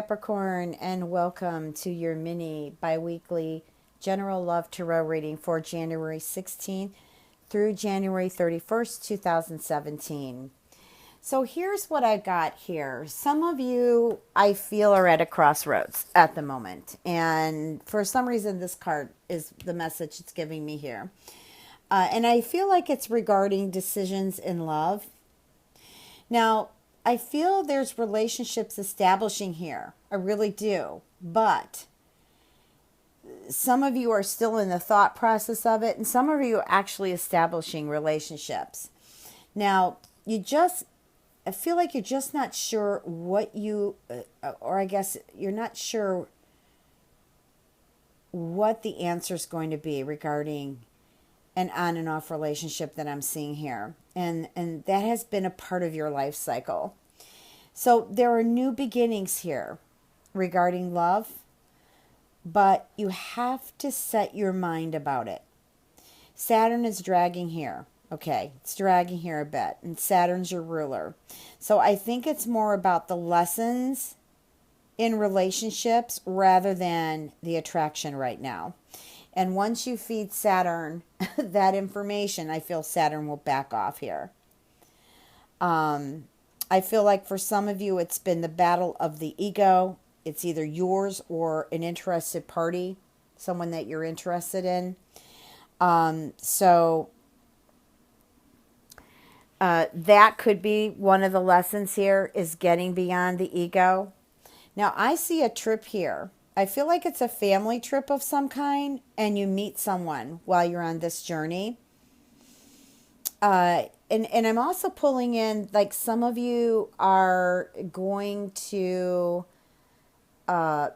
Capricorn, and welcome to your mini bi-weekly general love tarot reading for January 16th through January 31st, 2017. So here's what I got here. Some of you, I feel, are at a crossroads at the moment. And for some reason, this card is the message it's giving me here. And I feel like it's regarding decisions in love. Now, I feel there's relationships establishing here. I really do. But some of you are still in the thought process of it, and some of you are actually establishing relationships. Now, I feel like you're just not sure what or I guess you're not sure what the answer is going to be regarding an on and off relationship that I'm seeing here. And that has been a part of your life cycle. So there are new beginnings here regarding love, but you have to set your mind about it. Saturn is dragging here. Okay, it's dragging here a bit, and Saturn's your ruler. So I think it's more about the lessons in relationships rather than the attraction right now. And once you feed Saturn that information, I feel Saturn will back off here. I feel like for some of you, it's been the battle of the ego. It's either yours or an interested party, someone that you're interested in. That could be one of the lessons here, is getting beyond the ego. Now, I see a trip here. I feel like it's a family trip of some kind, and you meet someone while you're on this journey. And I'm also pulling in, like, some of you are going to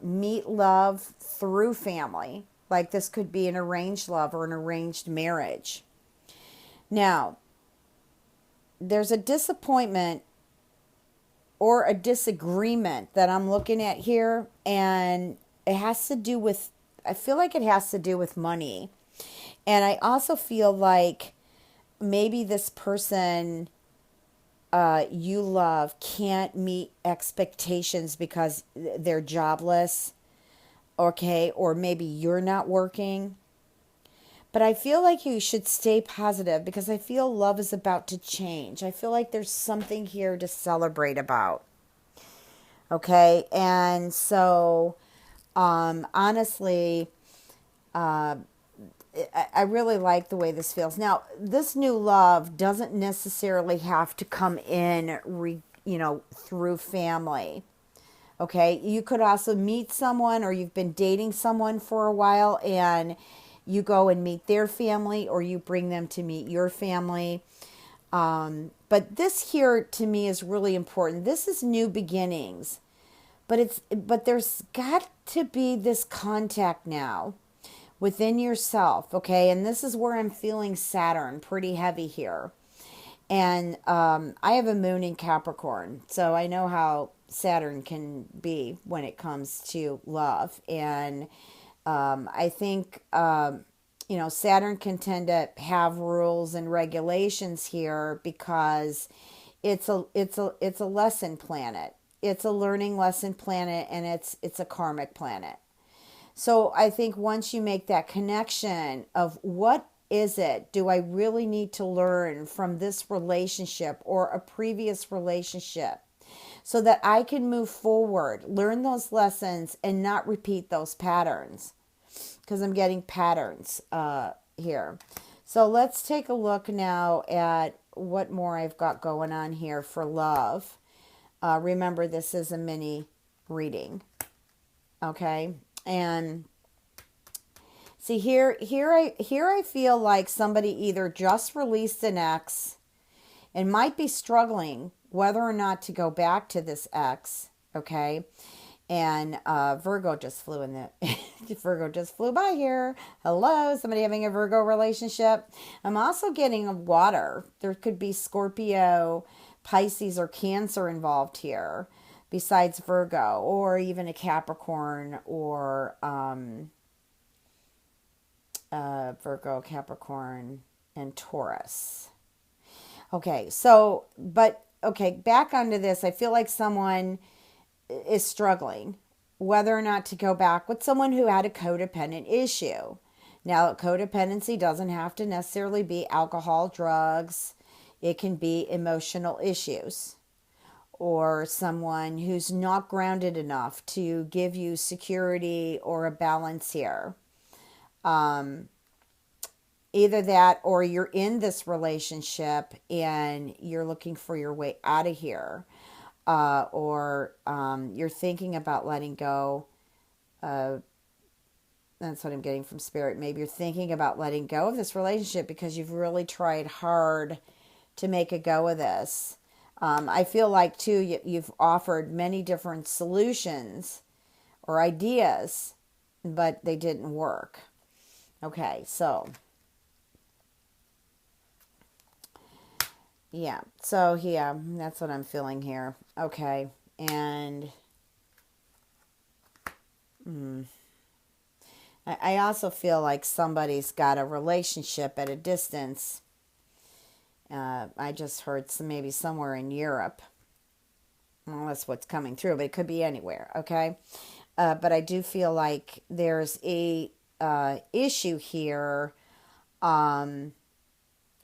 meet love through family. Like, this could be an arranged love or an arranged marriage. Now, there's a disappointment or a disagreement that I'm looking at here, and it has to do with, I feel like it has to do with money. And I also feel like maybe this person you love can't meet expectations because they're jobless, okay, or maybe you're not working. But I feel like you should stay positive because I feel love is about to change. I feel like there's something here to celebrate about. Okay, and so honestly, I really like the way this feels. Now, this new love doesn't necessarily have to come in, through family. Okay, you could also meet someone, or you've been dating someone for a while and you go and meet their family, or you bring them to meet your family. But this here to me is really important. This is new beginnings, but there's got to be this contact now within yourself, okay? And this is where I'm feeling Saturn pretty heavy here. And I have a moon in Capricorn, so I know how Saturn can be when it comes to love. And I think, Saturn can tend to have rules and regulations here because it's a lesson planet. It's a learning lesson planet, and it's a karmic planet. So I think once you make that connection of what is it, do I really need to learn from this relationship or a previous relationship so that I can move forward, learn those lessons, and not repeat those patterns? Because I'm getting patterns here. So let's take a look now at what more I've got going on here for love. Remember, this is a mini reading. Okay. And see here I feel like somebody either just released an ex and might be struggling whether or not to go back to this ex, okay? And Virgo just flew in the Virgo just flew by here. Hello, somebody having a Virgo relationship. I'm also getting a water. There could be Scorpio, Pisces, or Cancer involved here, besides Virgo, or even a Capricorn, or Virgo, Capricorn, and Taurus. Okay, back onto this. I feel like someone is struggling whether or not to go back with someone who had a codependent issue. Now, codependency doesn't have to necessarily be alcohol, drugs. It can be emotional issues, or someone who's not grounded enough to give you security or a balance here. Either that, or you're in this relationship and you're looking for your way out of here, or you're thinking about letting go. That's what I'm getting from spirit. Maybe you're thinking about letting go of this relationship because you've really tried hard to make a go of this. I feel like, too, you've offered many different solutions or ideas, but they didn't work. Okay, so, yeah. So, yeah, that's what I'm feeling here. Okay, and I also feel like somebody's got a relationship at a distance. I just heard maybe somewhere in Europe. Well, that's what's coming through, but it could be anywhere, okay? But I do feel like there's a issue here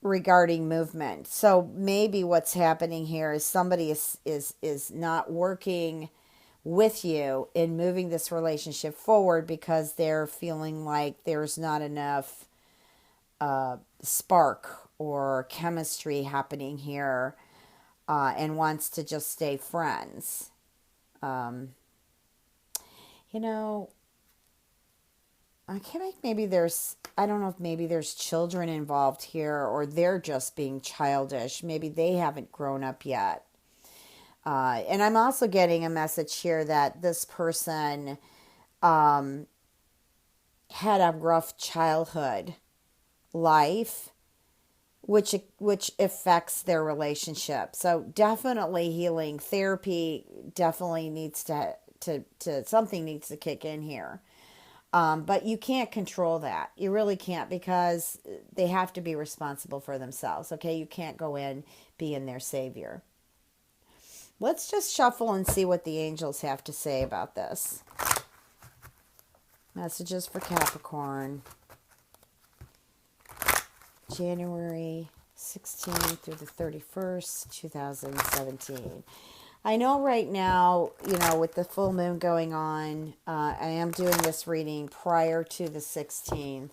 regarding movement. So maybe what's happening here is somebody is not working with you in moving this relationship forward because they're feeling like there's not enough spark or chemistry happening here, and wants to just stay friends. You know, I can't. Maybe there's. I don't know if maybe there's children involved here, or they're just being childish. Maybe they haven't grown up yet. And I'm also getting a message here that this person had a rough childhood life, which affects their relationship. So definitely healing therapy definitely needs to something needs to kick in here. But you can't control that. You really can't, because they have to be responsible for themselves. Okay, you can't go in being their savior. Let's just shuffle and see what the angels have to say about this. Messages for Capricorn. January 16th through the 31st, 2017. I know right now, with the full moon going on, I am doing this reading prior to the 16th.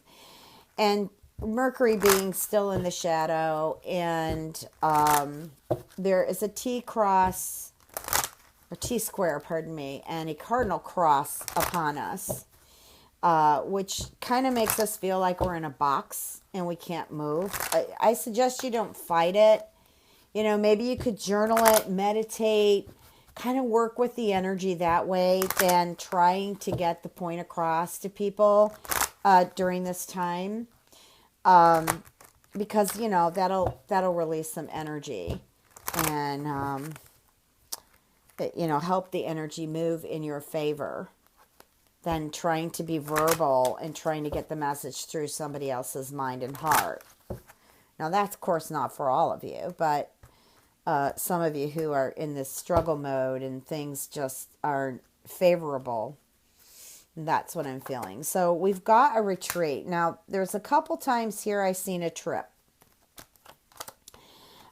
And Mercury being still in the shadow, and there is a T-square, pardon me, and a cardinal cross upon us, which kind of makes us feel like we're in a box and we can't move. I suggest you don't fight it. Maybe you could journal it, meditate, kind of work with the energy that way than trying to get the point across to people during this time. Because, that'll release some energy and, help the energy move in your favor than trying to be verbal and trying to get the message through somebody else's mind and heart. Now, that's, of course, not for all of you, but some of you who are in this struggle mode and things just aren't favorable, that's what I'm feeling. So we've got a retreat. Now, there's a couple times here I've seen a trip.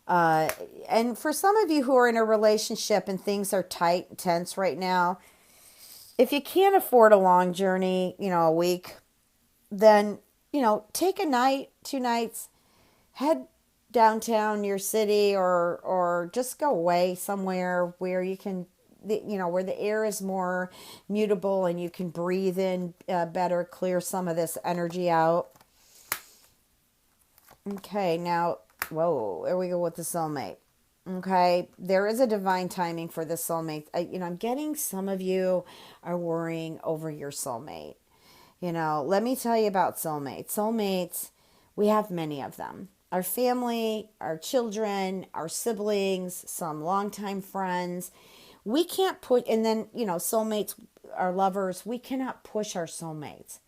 And for some of you who are in a relationship and things are tight and tense right now, if you can't afford a long journey, a week, then, take a night, 2 nights, head downtown your city, or just go away somewhere where you can, where the air is more mutable and you can breathe in better, clear some of this energy out. Okay, now, whoa, there we go with the soulmate. Okay, there is a divine timing for the soulmate. I'm getting some of you are worrying over your soulmate. Let me tell you about soulmates. Soulmates, we have many of them. Our family, our children, our siblings, some longtime friends. We can't put, and then, soulmates, our lovers, we cannot push our soulmates.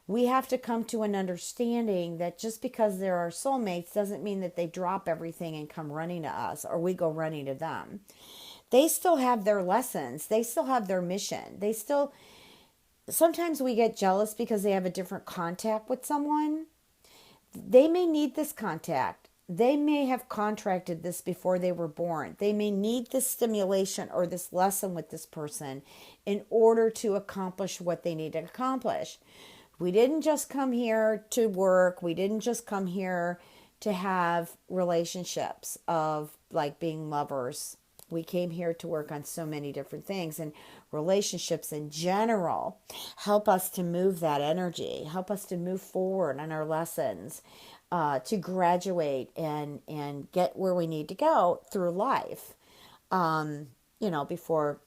We have to come to an understanding that just because they're our soulmates doesn't mean that they drop everything and come running to us or we go running to them. They still have their lessons. They still have their mission. They still, sometimes we get jealous because they have a different contact with someone. They may need this contact. They may have contracted this before they were born. They may need this stimulation or this lesson with this person in order to accomplish what they need to accomplish. We didn't just come here to work. We didn't just come here to have relationships of like being lovers. We came here to work on so many different things, and relationships in general help us to move that energy, help us to move forward on our lessons, to graduate and get where we need to go through life, before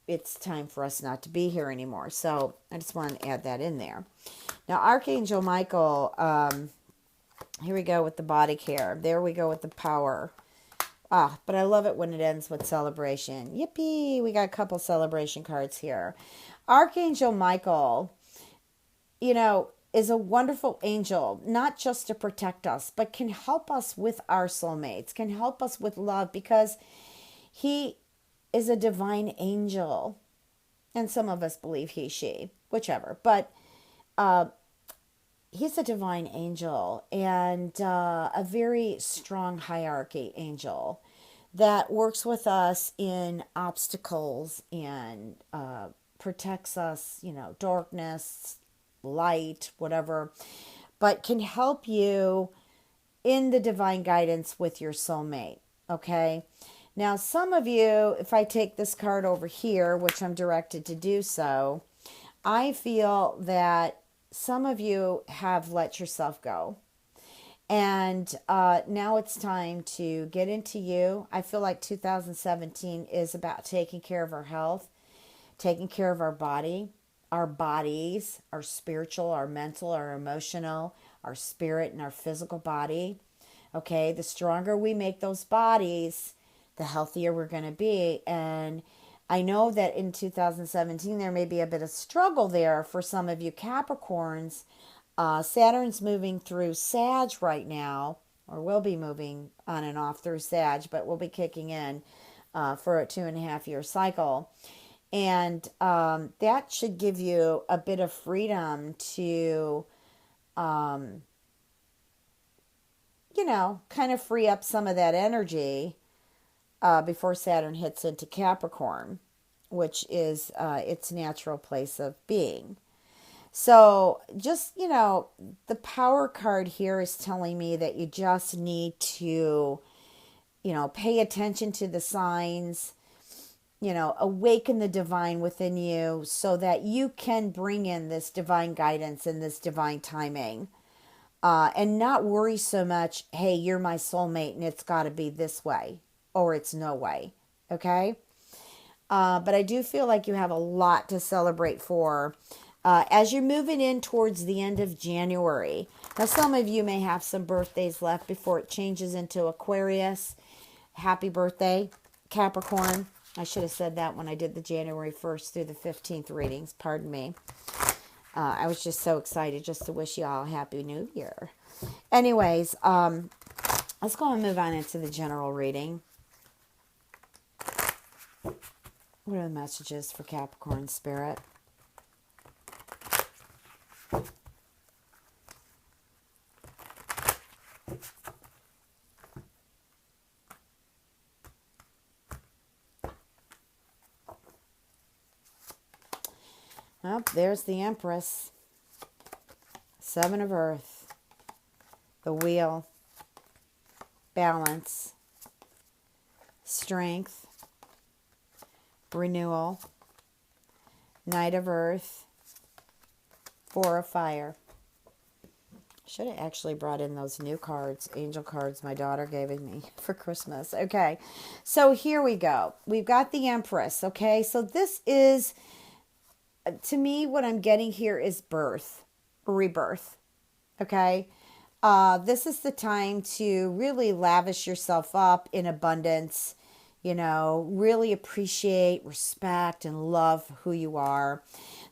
it's time for us not to be here anymore. So I just want to add that in there. Now, Archangel Michael, here we go with the body care. There we go with the power. But I love it when it ends with celebration. Yippee! We got a couple celebration cards here. Archangel Michael, is a wonderful angel, not just to protect us, but can help us with our soulmates, can help us with love, because he is a divine angel. And some of us believe he, she, whichever. But he's a divine angel and a very strong hierarchy angel that works with us in obstacles and protects us, darkness, light, whatever, but can help you in the divine guidance with your soulmate. Okay. Now, some of you, if I take this card over here, which I'm directed to do so, I feel that some of you have let yourself go. And now it's time to get into you. I feel like 2017 is about taking care of our health, taking care of our body, our bodies, our spiritual, our mental, our emotional, our spirit, and our physical body. Okay, the stronger we make those bodies, the healthier we're going to be. And I know that in 2017, there may be a bit of struggle there for some of you Capricorns. Saturn's moving through Sag right now, or will be moving on and off through Sag, but will be kicking in for a 2.5-year cycle. And that should give you a bit of freedom to, kind of free up some of that energy before Saturn hits into Capricorn, which is its natural place of being. So just, the power card here is telling me that you just need to, pay attention to the signs, awaken the divine within you so that you can bring in this divine guidance and this divine timing. And not worry so much, hey, you're my soulmate and it's got to be this way or it's no way. Okay? But I do feel like you have a lot to celebrate for as you're moving in towards the end of January. Now, some of you may have some birthdays left before it changes into Aquarius. Happy birthday, Capricorn. I should have said that when I did the January 1st through the 15th readings. Pardon me. I was just so excited just to wish you all a Happy New Year. Anyways, let's go and move on into the general reading. What are the messages for Capricorn Spirit? Well, there's the Empress, 7 of Earth, the Wheel, balance, strength, renewal, Knight of Earth, 4 of Fire. Should have actually brought in those new cards, angel cards my daughter gave me for Christmas. Okay, so here we go. We've got the Empress, okay? So this is, to me, what I'm getting here is birth, rebirth, okay? This is the time to really lavish yourself up in abundance, really appreciate, respect, and love who you are.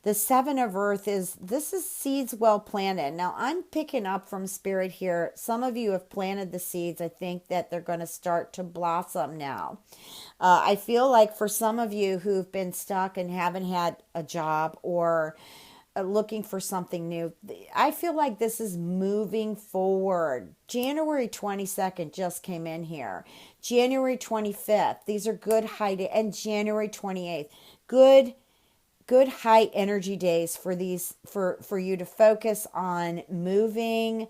The Seven of Earth this is seeds well planted. Now I'm picking up from Spirit here. Some of you have planted the seeds. I think that they're going to start to blossom now. I feel like for some of you who've been stuck and haven't had a job or looking for something new, I feel like this is moving forward. January 22nd just came in here. January 25th, these are good high days, and January 28th, good high energy days for you to focus on moving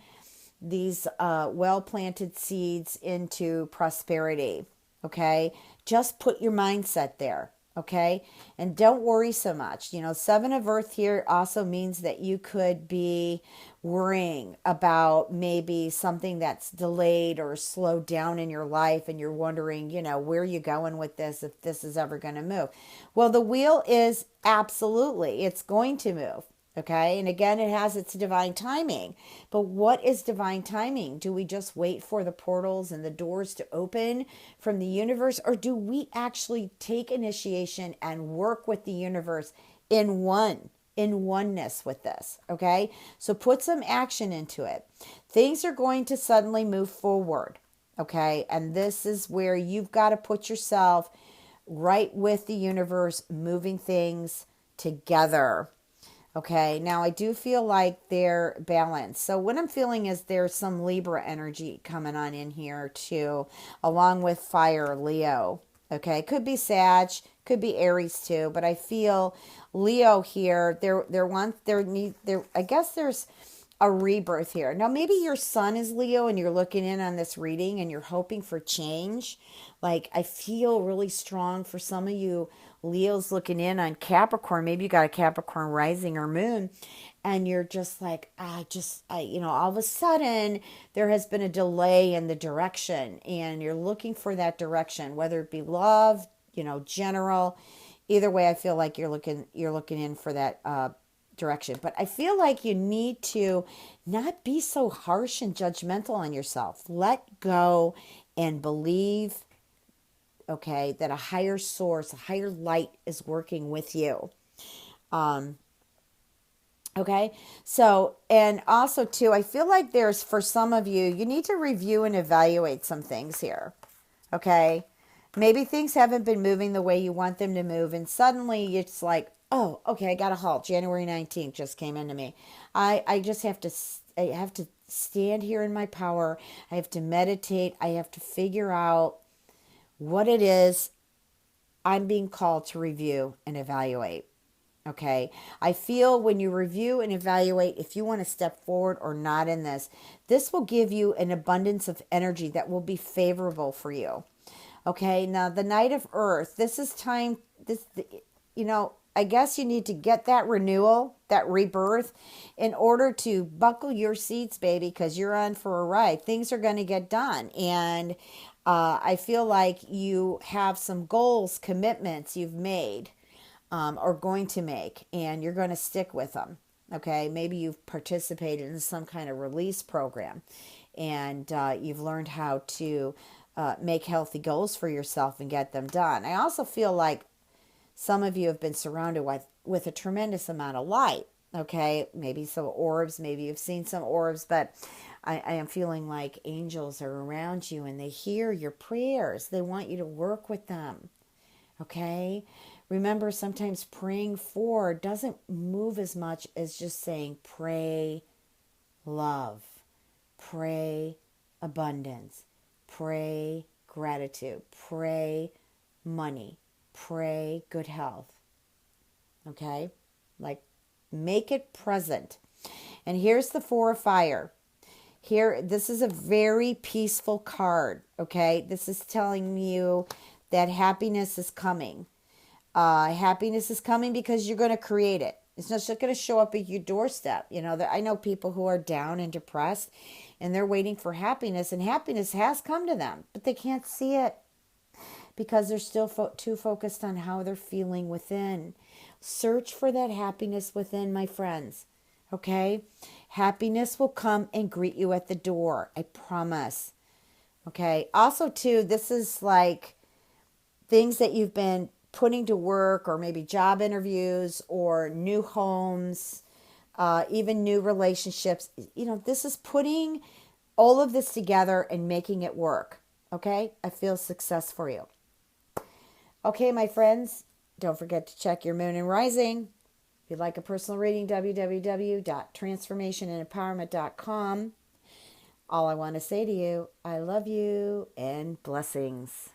these well planted seeds into prosperity. Okay, just put your mindset there. Okay, and don't worry so much. Seven of Earth here also means that you could be worrying about maybe something that's delayed or slowed down in your life, and you're wondering, where are you going with this, if this is ever going to move. Well, the wheel is absolutely, it's going to move. Okay, and again, it has its divine timing. But what is divine timing? Do we just wait for the portals and the doors to open from the universe? Or do we actually take initiation and work with the universe in oneness with this? Okay, so put some action into it. Things are going to suddenly move forward. Okay, and this is where you've got to put yourself right with the universe, moving things together. Okay, now I do feel like they're balanced. So what I'm feeling is there's some Libra energy coming on in here too, along with fire, Leo. Okay, could be Sag, could be Aries too, but I feel Leo here. I guess there's a rebirth here. Now maybe your sun is Leo and you're looking in on this reading and you're hoping for change. Like I feel really strong for some of you Leo's looking in on Capricorn. Maybe you got a Capricorn rising or moon, and you're just like, all of a sudden there has been a delay in the direction, and you're looking for that direction, whether it be love, general. Either way, I feel like you're looking in for that direction. But I feel like you need to not be so harsh and judgmental on yourself. Let go and believe. Okay, that a higher source, a higher light is working with you. Okay, so, and also too, I feel like there's, for some of you, you need to review and evaluate some things here. Okay, maybe things haven't been moving the way you want them to move, and suddenly it's like, oh, okay, I got a halt. January 19th just came into me. I have to stand here in my power. I have to meditate. I have to figure out what it is I'm being called to review and evaluate. Okay. I feel when you review and evaluate, if you want to step forward or not in this will give you an abundance of energy that will be favorable for you. Okay. Now the Knight of Earth, this is time, I guess you need to get that renewal, that rebirth, in order to buckle your seats, baby, because you're on for a ride. Things are going to get done. And I feel like you have some goals, commitments you've made or going to make, and you're going to stick with them. Okay, maybe you've participated in some kind of release program, and you've learned how to make healthy goals for yourself and get them done. I also feel like some of you have been surrounded with a tremendous amount of light. Okay, maybe some orbs, maybe you've seen some orbs, but I am feeling like angels are around you and they hear your prayers. They want you to work with them. Okay? Remember, sometimes praying for doesn't move as much as just saying pray love, pray abundance, pray gratitude, pray money, pray good health. Okay? Like, make it present. And here's the Four of Fire. Here, this is a very peaceful card, okay? This is telling you that happiness is coming. Happiness is coming because you're going to create it. It's not just going to show up at your doorstep. I know people who are down and depressed, and they're waiting for happiness, and happiness has come to them, but they can't see it because they're still too focused on how they're feeling within. Search for that happiness within, my friends. Okay? Happiness will come and greet you at the door. I promise. Okay? Also, too, this is like things that you've been putting to work, or maybe job interviews or new homes, even new relationships. This is putting all of this together and making it work. Okay? I feel success for you. Okay, my friends, don't forget to check your moon and rising. If you'd like a personal reading, www.transformationandempowerment.com. All I want to say to you, I love you and blessings.